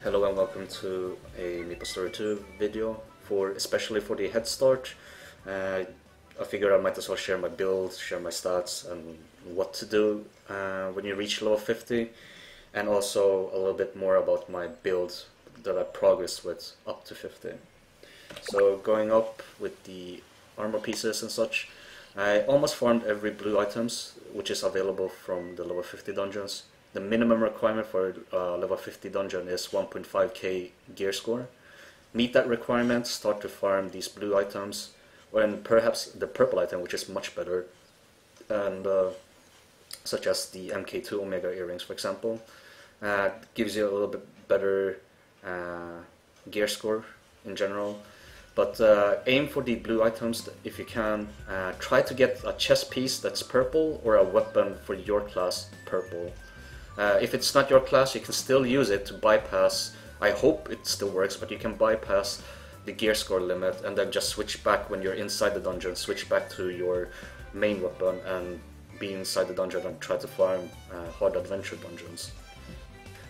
Hello and welcome to a Maplestory 2 video, especially for the Headstart. I figured I might as well share my build, share my stats and what to do when you reach level 50, and also a little bit more about my build that I progressed with up to 50. So going up with the armor pieces and such, I almost farmed every blue items which is available from the level 50 dungeons. The minimum requirement for level 50 dungeon is 1.5k gear score. Meet that requirement, start to farm these blue items, and perhaps the purple item, which is much better, and such as the MK2 Omega earrings, for example. Gives you a little bit better gear score in general. But aim for the blue items if you can. Try to get a chest piece that's purple or a weapon for your class purple. If it's not your class, you can still use it to bypass, I hope it still works, but you can bypass the gear score limit and then just switch back when you're inside the dungeon, switch back to your main weapon and be inside the dungeon and try to farm hard adventure dungeons.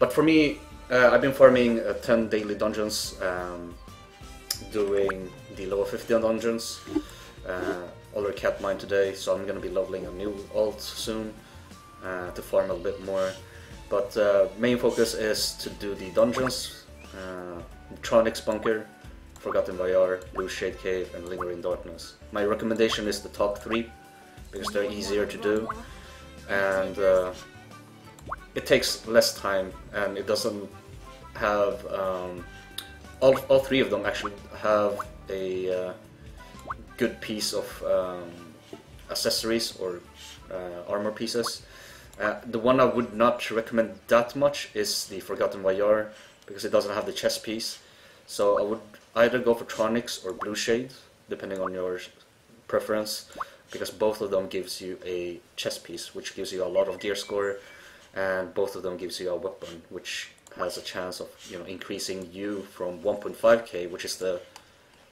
But for me, I've been farming 10 daily dungeons, doing the level 50 dungeons. Already capped mine today, so I'm going to be leveling a new alt soon to farm a little bit more. But main focus is to do the dungeons, Tronyx Bunker, Forgotten Vajar, Blue Shade Cave and Lingering Darkness. My recommendation is the top 3 because they're easier to do and it takes less time, and it doesn't have all 3 of them actually have a good piece of accessories or armor pieces. The one I would not recommend that much is the Forgotten Vajar because it doesn't have the chest piece. So I would either go for Tronyx or Blue Shade, depending on your preference, because both of them gives you a chest piece, which gives you a lot of gear score, and both of them gives you a weapon, which has a chance of increasing you from 1.5k, which is the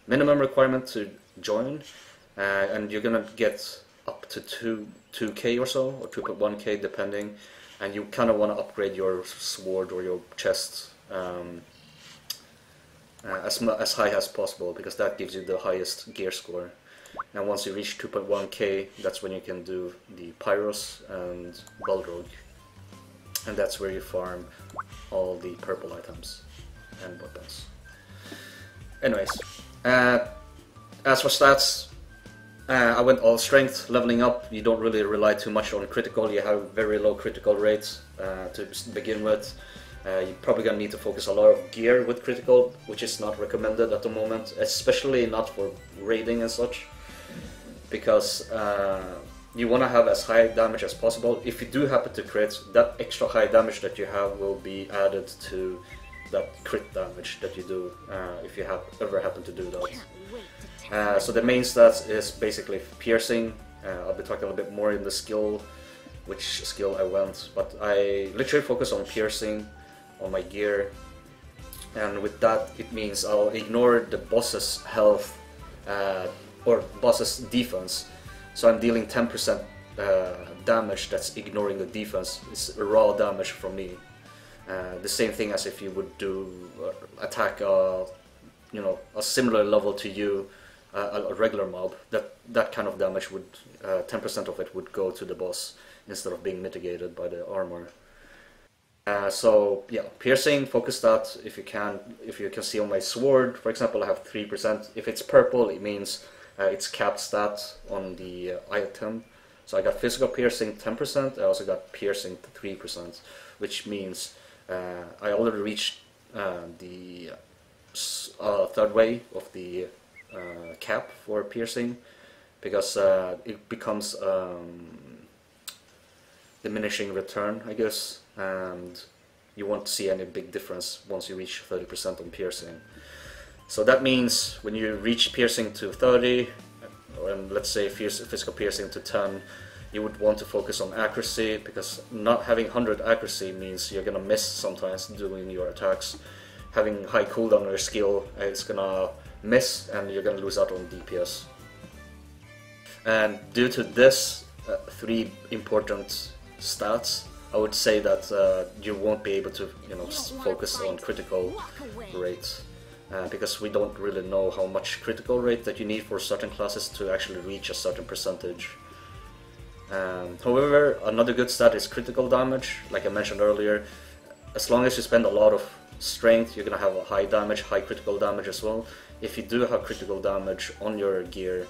minimum requirement to join, and you're gonna get up to 2k or so, or 2.1k depending, and you kind of want to upgrade your sword or your chest as high as possible, because that gives you the highest gear score. And once you reach 2.1k, that's when you can do the Pyros and Balrog, and that's where you farm all the purple items and weapons. Anyways, as for stats, I went all strength, leveling up. You don't really rely too much on critical, you have very low critical rates to begin with. You're probably going to need to focus a lot of gear with critical, which is not recommended at the moment, especially not for raiding and such, because you want to have as high damage as possible. If you do happen to crit, that extra high damage that you have will be added to that crit damage that you do if you ever happen to do that. So the main stats is basically piercing. I'll be talking a little bit more in the skill, which skill I went, but I literally focus on piercing on my gear, and with that it means I'll ignore the boss's health or boss's defense. So I'm dealing 10% damage that's ignoring the defense. It's raw damage from me. The same thing as if you would do attack a similar level to you, a regular mob. That kind of damage would 10% of it would go to the boss instead of being mitigated by the armor. So yeah, piercing, focus that if you can. If you can see on my sword, for example, I have 3%. If it's purple, it means it's capped stat on the item. So I got physical piercing 10%. I also got piercing 3%, which means I already reached the third wave of the cap for piercing, because it becomes diminishing return, I guess, and you won't see any big difference once you reach 30% on piercing. So that means when you reach piercing to 30, and let's say physical piercing to 10, you would want to focus on accuracy, because not having 100 accuracy means you're gonna miss sometimes doing your attacks. Having high cooldown on your skill, it's gonna miss and you're gonna lose out on DPS. And due to this 3 important stats, I would say that you won't be able to, you know, focus on critical rates. Because we don't really know how much critical rate that you need for certain classes to actually reach a certain percentage. However, another good stat is critical damage. Like I mentioned earlier, as long as you spend a lot of strength, you're gonna have a high damage, high critical damage as well. If you do have critical damage on your gear,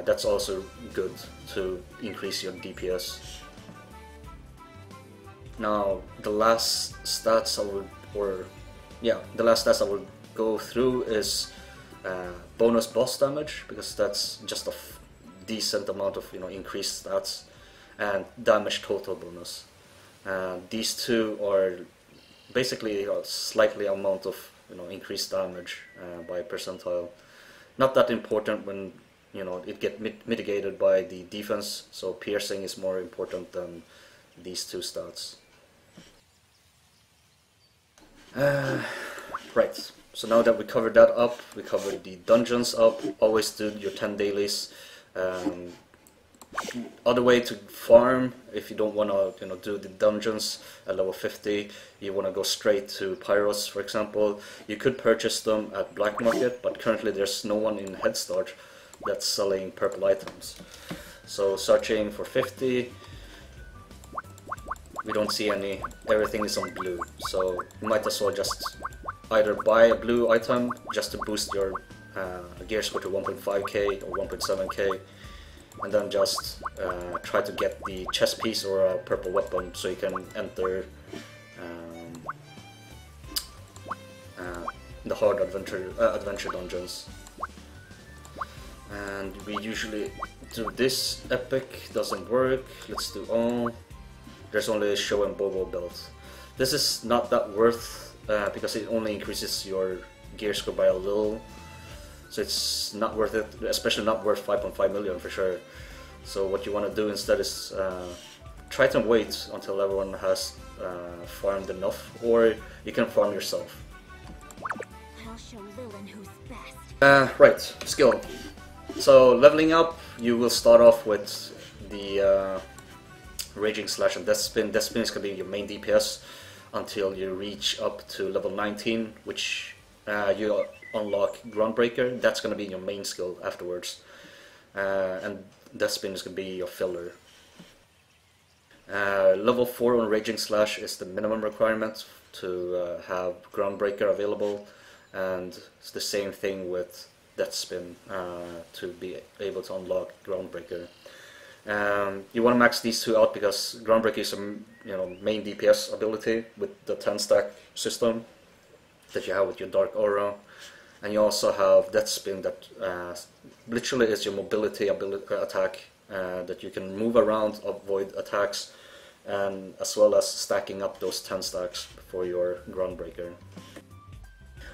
that's also good to increase your DPS. Now, the last stats I would go through is bonus boss damage, because that's just a decent amount of, you know, increased stats, and damage total bonus. These two are basically a slightly amount of, you know, increased damage by percentile. Not that important when, you know, it get mitigated by the defense, so piercing is more important than these two stats. Right, so now that we covered that up, we covered the dungeons up. Always do your 10 dailies. Other way to farm, if you don't want to, you know, do the dungeons at level 50, you want to go straight to Pyros, for example. You could purchase them at Black Market, but currently there's no one in Headstart that's selling purple items. So searching for 50, we don't see any. Everything is on blue, so you might as well just either buy a blue item just to boost your gear score to 1.5k or 1.7k, and then just try to get the chest piece or a purple weapon so you can enter the hard adventure dungeons. And we usually do this. Epic doesn't work. Let's do all. There's only a show and Bobo belt. This is not that worth because it only increases your gear score by a little. So it's not worth it, especially not worth 5.5 million for sure. So what you want to do instead is try to wait until everyone has farmed enough, or you can farm yourself. I'll show Lilin who's best. Right, skill. So leveling up, you will start off with the Raging Slash and Death Spin. Death Spin is going to be your main DPS until you reach up to level 19, which you unlock Groundbreaker. That's going to be your main skill afterwards, and Death Spin is going to be your filler. Level 4 on Raging Slash is the minimum requirement to have Groundbreaker available, and it's the same thing with Death Spin to be able to unlock Groundbreaker. You want to max these two out because Groundbreaker is a main DPS ability with the 10 stack system that you have with your Dark Aura. And you also have Death Spin that literally is your mobility attack that you can move around, avoid attacks, and as well as stacking up those 10 stacks for your Groundbreaker.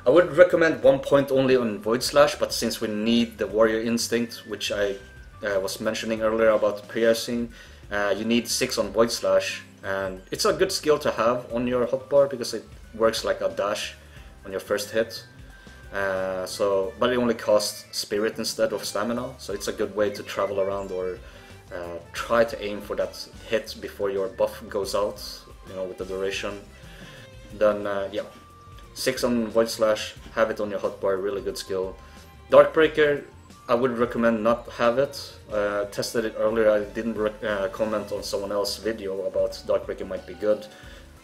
I would recommend 1 point only on Void Slash, but since we need the Warrior Instinct, which I was mentioning earlier about piercing, you need 6 on Void Slash, and it's a good skill to have on your hotbar because it works like a dash on your first hit. But it only costs Spirit instead of Stamina, so it's a good way to travel around or try to aim for that hit before your buff goes out, with the duration. Then yeah, 6 on Void Slash, have it on your hotbar, really good skill. Darkbreaker, I would recommend not have it. Tested it earlier, I didn't comment on someone else's video about Darkbreaker might be good,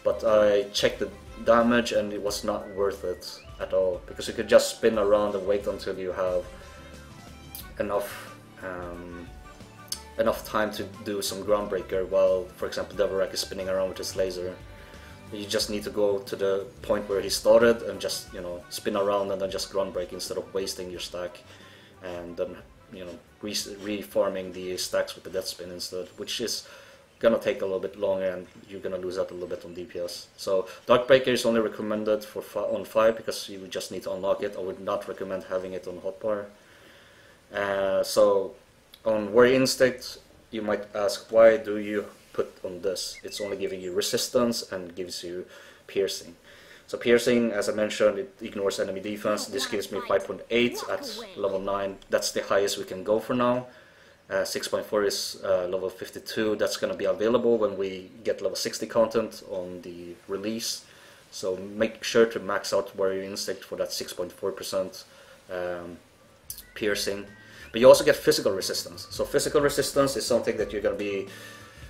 but I checked the damage and it was not worth it at all, because you could just spin around and wait until you have enough time to do some Groundbreaker while, for example, Devorak is spinning around with his laser. You just need to go to the point where he started and just, spin around and then just Groundbreak instead of wasting your stack and then, reforming the stacks with the Death Spin instead, which is gonna take a little bit longer and you're gonna lose out a little bit on DPS. So Darkbreaker is only recommended for on 5 because you just need to unlock it. I would not recommend having it on hotbar. So on Warrior Instinct, you might ask, why do you put on this? It's only giving you resistance and gives you piercing. So piercing, as I mentioned, it ignores enemy defense. This gives me 5.8 at level 9. That's the highest we can go for now. 6.4 is level 52. That's going to be available when we get level 60 content on the release. So make sure to max out Warrior Instinct for that 6.4% piercing. But you also get physical resistance. So physical resistance is something that you're going to be,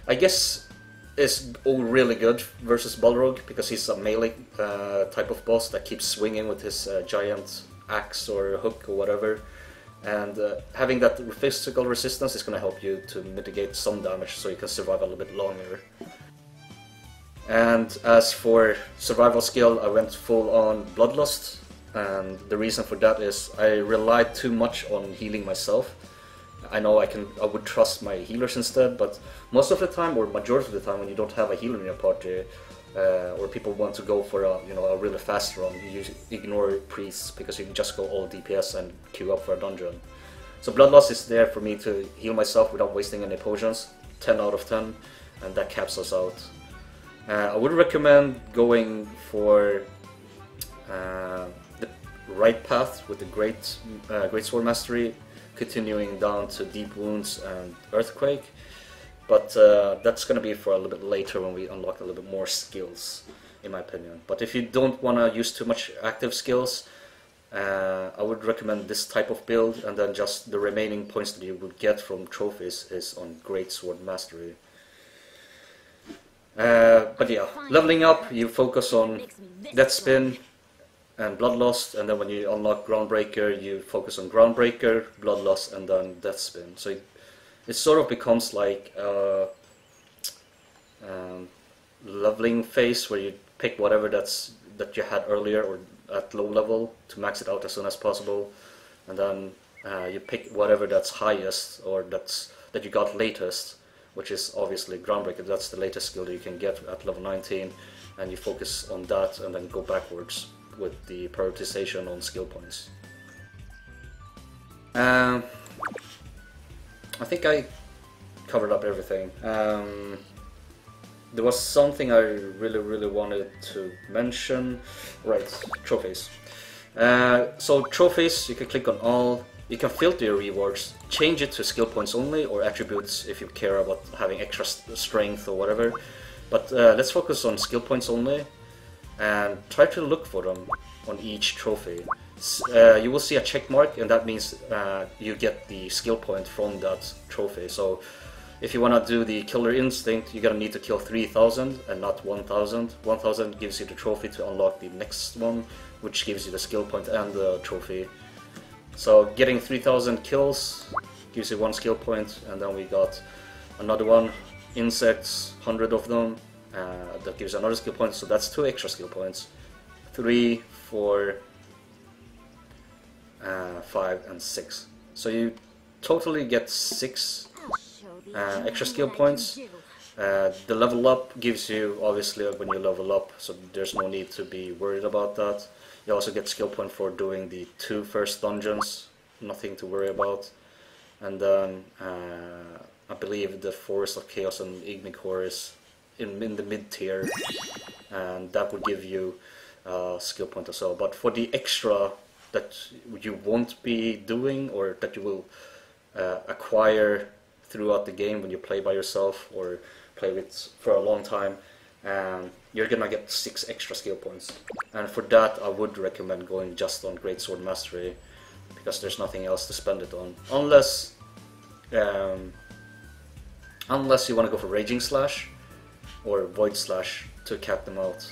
I guess, is all really good versus Balrog, because he's a melee type of boss that keeps swinging with his giant axe or hook or whatever. And having that physical resistance is going to help you to mitigate some damage so you can survive a little bit longer. And as for survival skill, I went full on Bloodlust, and the reason for that is I relied too much on healing myself. I know I would trust my healers instead, but most of the time, or majority of the time, when you don't have a healer in your party, or people want to go for a really fast run, you ignore priests because you can just go all DPS and queue up for a dungeon. So Bloodlust is there for me to heal myself without wasting any potions. 10 out of 10, and that caps us out. I would recommend going for the right path with the Great Sword Mastery, continuing down to Deep Wounds and Earthquake. But that's going to be for a little bit later when we unlock a little bit more skills, in my opinion. But if you don't want to use too much active skills, I would recommend this type of build, and then just the remaining points that you would get from trophies is on Great Sword Mastery. But yeah, leveling up, you focus on Death Spin and Bloodlust, and then when you unlock Groundbreaker, you focus on Groundbreaker, Bloodlust, and then Death Spin. So it sort of becomes like a leveling phase where you pick whatever that you had earlier or at low level to max it out as soon as possible, and then you pick whatever that's highest or that you got latest, which is obviously Groundbreaker. That's the latest skill that you can get at level 19, and you focus on that and then go backwards with the prioritization on skill points. I think I covered up everything. There was something I really wanted to mention. Right, trophies. So trophies, you can click on all. You can filter your rewards, change it to skill points only or attributes if you care about having extra strength or whatever. But let's focus on skill points only and try to look for them on each trophy. You will see a check mark, and that means you get the skill point from that trophy. So if you want to do the Killer Instinct, you're gonna need to kill 3000 and not 1000. 1000 gives you the trophy to unlock the next one, which gives you the skill point and the trophy. So getting 3000 kills gives you 1 skill point, and then we got another one, insects, 100 of them, that gives another skill point, so that's 2 extra skill points. 3, 4, 5 and 6. So you totally get 6 extra skill points. The level up gives you, obviously, when you level up, so there's no need to be worried about that. You also get skill point for doing the 2 first dungeons, nothing to worry about. And then I believe the Forest of Chaos and Ignicore is in the mid tier, and that will give you skill point as well. But for the extra that you won't be doing, or that you will acquire throughout the game when you play by yourself or play with for a long time, you're gonna get 6 extra skill points. And for that I would recommend going just on Great Sword Mastery, because there's nothing else to spend it on, unless you want to go for Raging Slash or Void Slash to cap them out.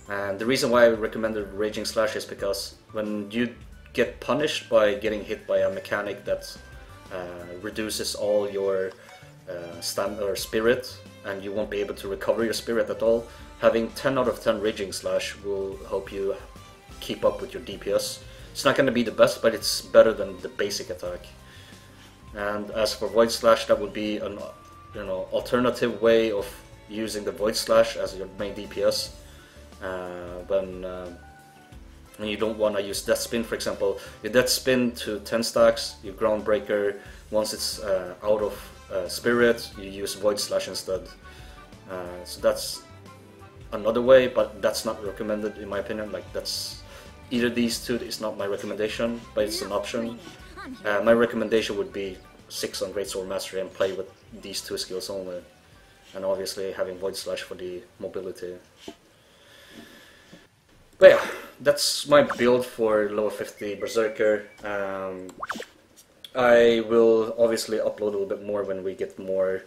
And the reason why I recommended Raging Slash is because when you get punished by getting hit by a mechanic that reduces all your stamina or spirit, and you won't be able to recover your spirit at all, having 10 out of 10 Raging Slash will help you keep up with your DPS. It's not going to be the best, but it's better than the basic attack. And as for Void Slash, that would be an alternative way of using the Void Slash as your main DPS. When you don't want to use Death Spin, for example, you Death Spin to 10 stacks, you Groundbreaker, once it's out of spirit, you use Void Slash instead. So that's another way, but that's not recommended in my opinion. Like, that's either these two is not my recommendation, but it's an option. My recommendation would be 6 on Great Sword Mastery and play with these 2 skills only. And obviously having Void Slash for the mobility. But yeah, that's my build for level 50 Berserker. I will obviously upload a little bit more when we get more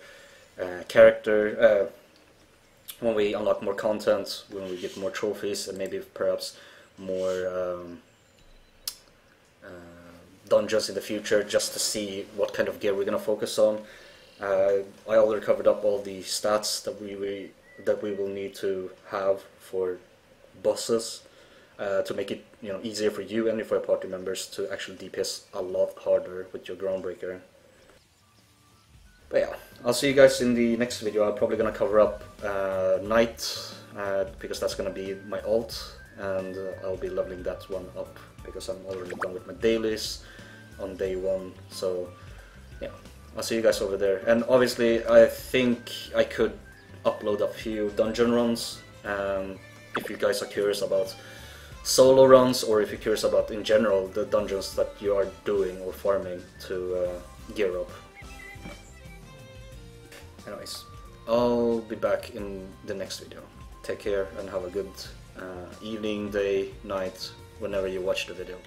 when we unlock more content, when we get more trophies, and maybe perhaps more dungeons in the future, just to see what kind of gear we're gonna focus on. I already covered up all the stats that we will need to have for bosses to make it easier for you and for your party members to actually DPS a lot harder with your Groundbreaker. But yeah, I'll see you guys in the next video. I'm probably gonna cover up Knight because that's gonna be my ult, and I'll be leveling that one up because I'm already done with my dailies on day 1. So yeah, I'll see you guys over there. And obviously I think I could upload a few dungeon runs if you guys are curious about solo runs, or if you're curious about in general the dungeons that you are doing or farming to gear up. Anyways, I'll be back in the next video. Take care and have a good evening, day, night, whenever you watch the video.